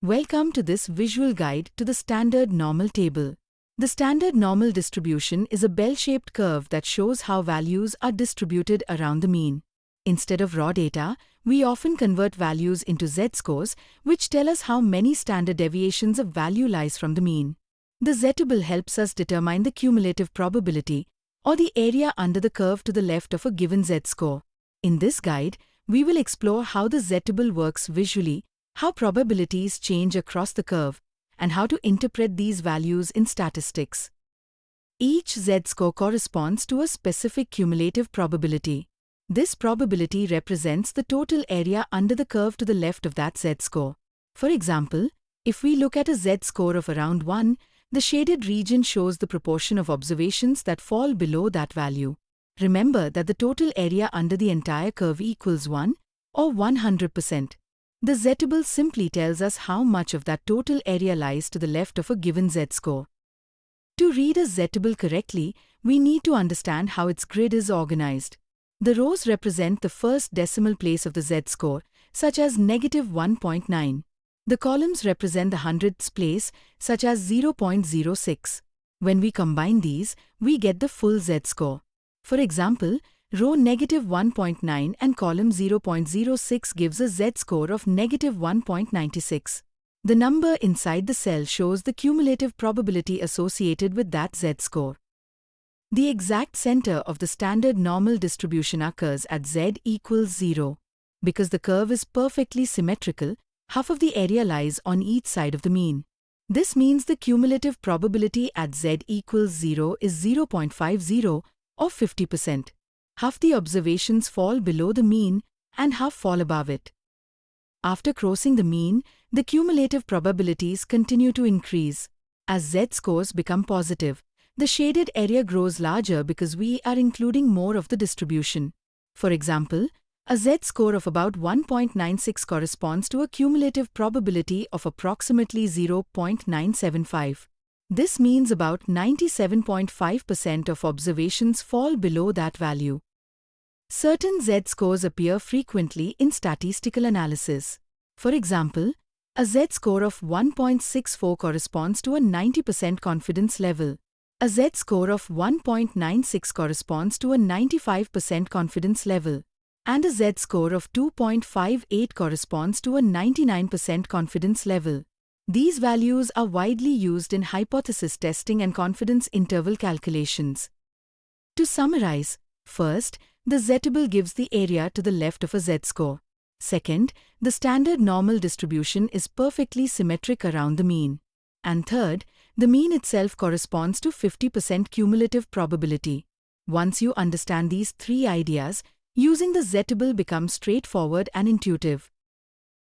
Welcome to this visual guide to the standard normal table. The standard normal distribution is a bell-shaped curve that shows how values are distributed around the mean. Instead of raw data, we often convert values into z-scores, which tell us how many standard deviations of value lies from the mean. The z-table helps us determine the cumulative probability, or the area under the curve to the left of a given z-score. In this guide, we will explore how the z-table works visually, how probabilities change across the curve, and how to interpret these values in statistics. Each z-score corresponds to a specific cumulative probability. This probability represents the total area under the curve to the left of that z-score. For example, if we look at a z-score of around 1, the shaded region shows the proportion of observations that fall below that value. Remember that the total area under the entire curve equals 1, or 100%. The z-table simply tells us how much of that total area lies to the left of a given z-score. To read a z-table correctly, we need to understand how its grid is organized. The rows represent the first decimal place of the z-score, such as -1.9. The columns represent the hundredths place, such as 0.06. When we combine these, we get the full z-score. For example, row -1.9 and column 0.06 gives a z-score of -1.96. The number inside the cell shows the cumulative probability associated with that z-score. The exact center of the standard normal distribution occurs at z equals 0. Because the curve is perfectly symmetrical, half of the area lies on each side of the mean. This means the cumulative probability at z equals 0 is 0.50, or 50%. Half the observations fall below the mean and half fall above it. After crossing the mean, the cumulative probabilities continue to increase. As z-scores become positive, the shaded area grows larger because we are including more of the distribution. For example, a z-score of about 1.96 corresponds to a cumulative probability of approximately 0.975. This means about 97.5% of observations fall below that value. Certain z-scores appear frequently in statistical analysis. For example, a z-score of 1.64 corresponds to a 90% confidence level. A z-score of 1.96 corresponds to a 95% confidence level. And a z-score of 2.58 corresponds to a 99% confidence level. These values are widely used in hypothesis testing and confidence interval calculations. To summarize, first, the z-table gives the area to the left of a z-score. Second, the standard normal distribution is perfectly symmetric around the mean. And third, the mean itself corresponds to 50% cumulative probability. Once you understand these three ideas, using the z-table becomes straightforward and intuitive.